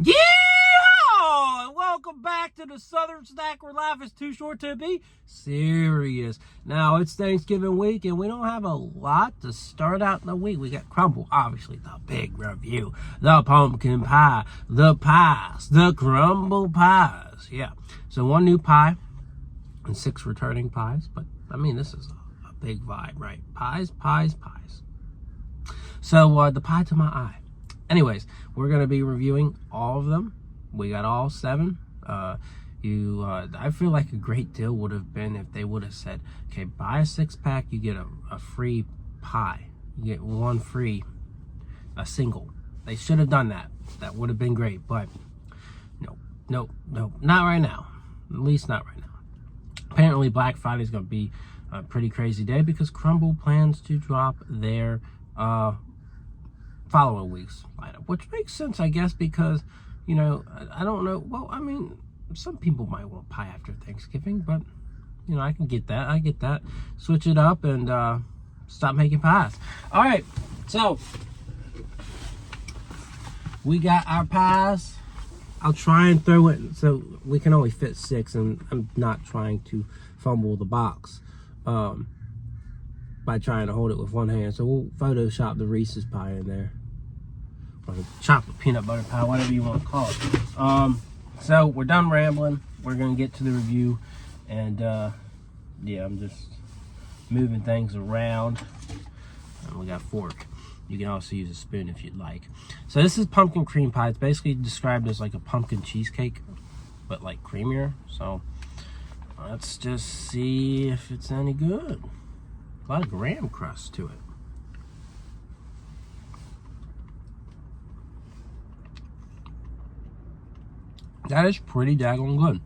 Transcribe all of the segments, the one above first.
Yeah! Welcome back to the Southern Snack where life is too short to be serious. Now, it's Thanksgiving week, and we don't have a lot to start out the week. We got Crumbl, obviously, the big review, the pumpkin pie, the pies, the Crumbl pies. Yeah. So, one new pie and 6 returning pies. But, I mean, this is a big vibe, right? Pies, pies, pies. So, the pie to my eye. Anyways, we're going to be reviewing all of them. We got all 7. I feel like a great deal would have been if they would have said, okay, buy a 6-pack, you get a free pie. You get one free, a single. They should have done that. That would have been great, but no, not right now. At least not right now. Apparently, Black Friday is going to be a pretty crazy day because Crumbl plans to drop their following week's lineup, which makes sense, I guess, because, you know, I don't know. Well, I mean, some people might want pie after Thanksgiving, but, you know, I can get that. I get that. Switch it up and stop making pies. All right, so we got our pies. I'll try and throw it so we can only fit 6, and I'm not trying to fumble the box by trying to hold it with one hand. So we'll Photoshop the Reese's pie in there, or the chocolate peanut butter pie, whatever you want to call it. So we're done rambling. We're gonna get to the review, and yeah, I'm just moving things around. And we got a fork. You can also use a spoon if you'd like. So this is pumpkin cream pie. It's basically described as like a pumpkin cheesecake, but like creamier. So let's just see if it's any good. A lot of graham crust to it. That is pretty daggone good.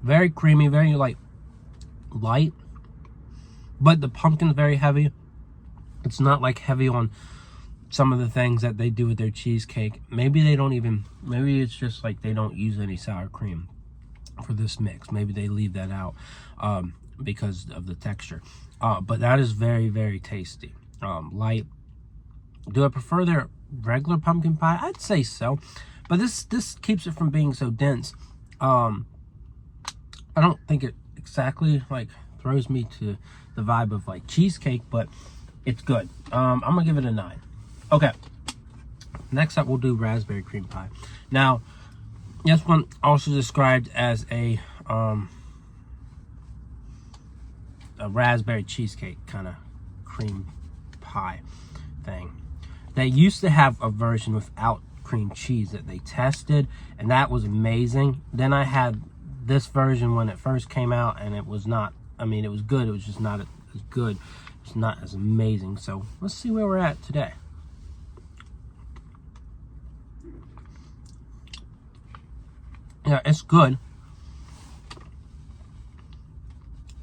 Very creamy, very like light, but the pumpkin's very heavy. It's not like heavy on some of the things that they do with their cheesecake. Maybe they don't even, maybe it's just like they don't use any sour cream for this mix. Maybe they leave that out because of the texture. But that is very, very tasty. Light. Do I prefer their regular pumpkin pie? I'd say so. But this keeps it from being so dense. I don't think it exactly like throws me to the vibe of like cheesecake, but it's good. I'm gonna give it a 9. Okay. Next up, we'll do raspberry cream pie. Now, this one also described as a raspberry cheesecake kind of cream pie thing. They used to have a version without cream cheese that they tested, and that was amazing. Then I had this version when it first came out, and it was not, I mean, it was good, it was just not as good. It's not as amazing. So let's see where we're at today. Yeah, it's good.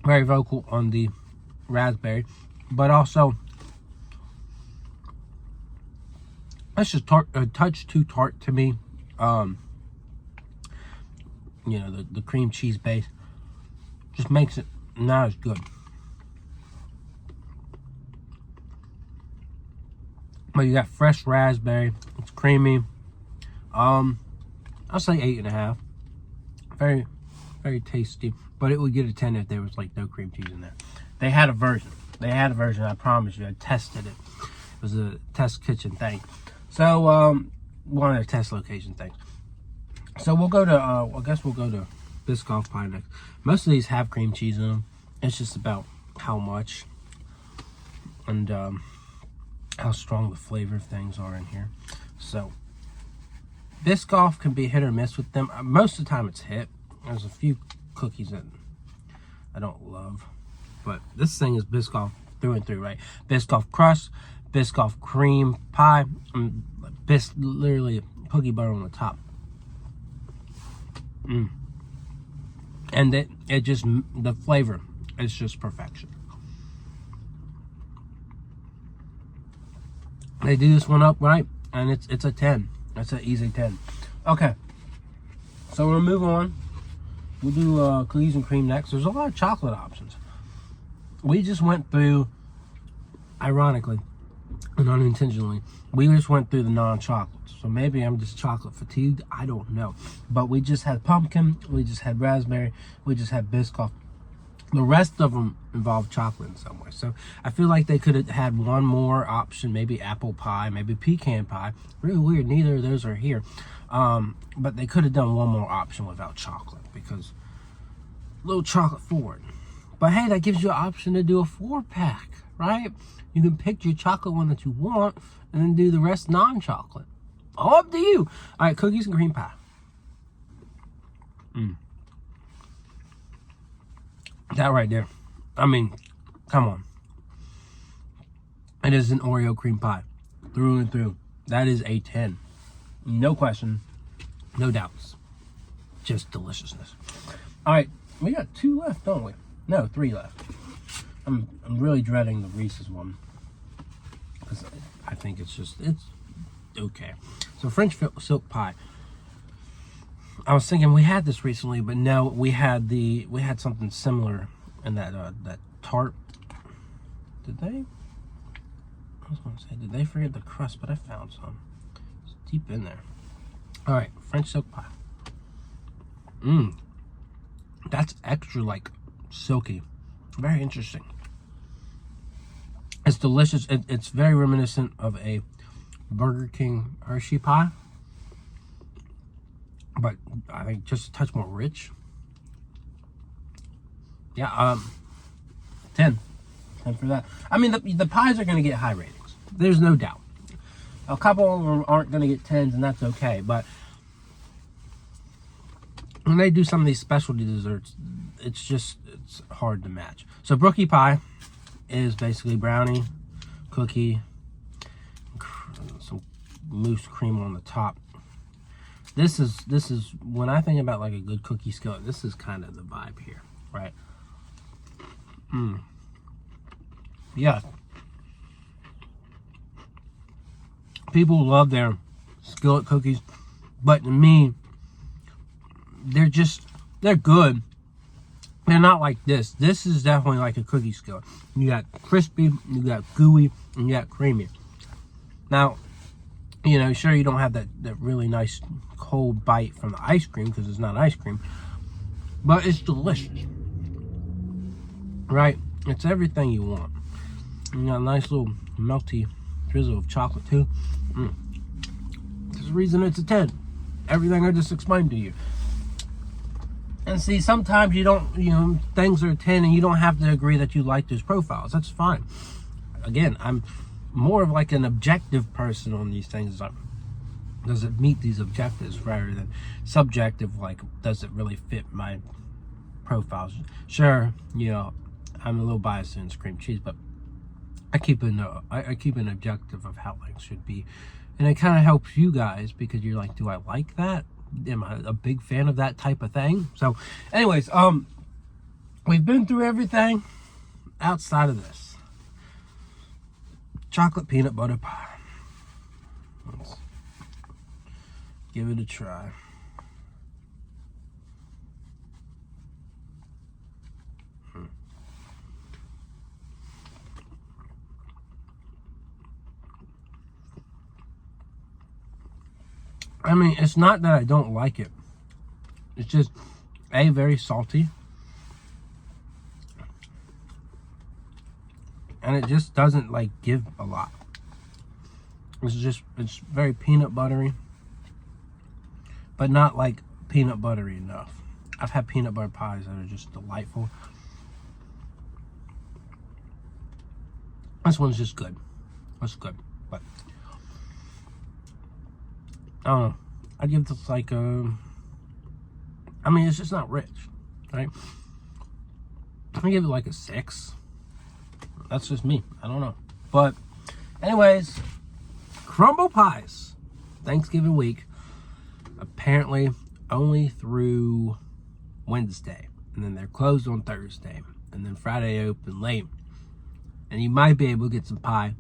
Very vocal on the raspberry, but also it's just a touch too tart to me. You know, the cream cheese base just makes it not as good. But you got fresh raspberry. It's creamy. I'll say 8.5. Very, very tasty. But it would get a 10 if there was like no cream cheese in there. They had a version. I promise you. I tested it. It was a test kitchen thing. So one of their test location things. So we'll go to I guess we'll go to Biscoff Pie next. Most of these have cream cheese in them. It's just about how much and how strong the flavor of things are in here. So Biscoff can be hit or miss with them. Most of the time it's hit. There's a few cookies that I don't love, but this thing is Biscoff through and through, right? Biscoff crust, Biscoff cream pie, and literally cookie butter on the top. And it just, the flavor, it's just perfection. They do this one up right, and it's a 10. That's an easy 10. Okay, so we'll move on. We'll do cookies and cream next. There's a lot of chocolate options. We just went through, ironically, and unintentionally, we just went through the non-chocolates. So maybe I'm just chocolate fatigued. I don't know. But we just had pumpkin. We just had raspberry. We just had Biscoff. The rest of them involve chocolate in some way. So I feel like they could have had one more option, maybe apple pie, maybe pecan pie. Really weird. Neither of those are here. But they could have done one more option without chocolate because a little chocolate forward. But hey, that gives you an option to do a 4-pack, right? You can pick your chocolate one that you want and then do the rest non-chocolate. All up to you. All right, cookies and cream pie. That right there. I mean, come on. It is an Oreo cream pie. Through and through. That is a 10. No question. No doubts. Just deliciousness. All right. We got 2 left, don't we? No, 3 left. I'm really dreading the Reese's one. Because I think it's okay. So French silk pie. I was thinking we had this recently, but no, we had something similar in that tart. Did they? I was going to say, did they forget the crust? But I found some. It's deep in there. All right, French silk pie. That's extra like silky. Very interesting. It's delicious. It's very reminiscent of a Burger King Hershey pie, but I think just a touch more rich. Yeah, 10 for that. I mean, the pies are going to get high ratings. There's no doubt. A couple of them aren't going to get 10s, and that's okay. But when they do some of these specialty desserts, it's hard to match. So Brookie Pie is basically brownie, cookie, some mousse cream on the top. This is when I think about like a good cookie skillet, this is kind of the vibe here, right? Yeah. People love their skillet cookies, but to me, they're good. They're not like this. This is definitely like a cookie skillet. You got crispy, you got gooey, and you got creamy. Now, you know, sure you don't have that really nice cold bite from the ice cream because it's not ice cream, but it's delicious, right? It's everything you want. You got a nice little melty drizzle of chocolate too. There's a reason it's a 10. Everything I just explained to you. And see, sometimes you don't, things are 10 and you don't have to agree that you like those profiles. That's fine. Again, I'm more of like an objective person on these things. Does it meet these objectives rather than subjective, like, does it really fit my profiles? Sure, I'm a little biased in cream cheese, but I keep an objective of how things should be. And it kind of helps you guys because you're like, do I like that? Am I a big fan of that type of thing? So anyways, we've been through everything outside of this. Chocolate peanut butter pie. Let's give it a try. I mean, it's not that I don't like it. It's just, very salty. And it just doesn't, like, give a lot. It's very peanut buttery. But not, like, peanut buttery enough. I've had peanut butter pies that are just delightful. This one's just good. It's good. But I don't know. I give this like I mean, it's just not rich, right? I give it like a 6. That's just me. I don't know. But anyways, Crumbl pies. Thanksgiving week. Apparently only through Wednesday. And then they're closed on Thursday. And then Friday open late. And you might be able to get some pie.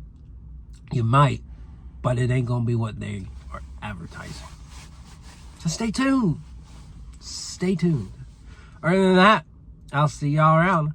You might. But it ain't going to be what they are advertising. So stay tuned. Stay tuned. Other than that, I'll see y'all around.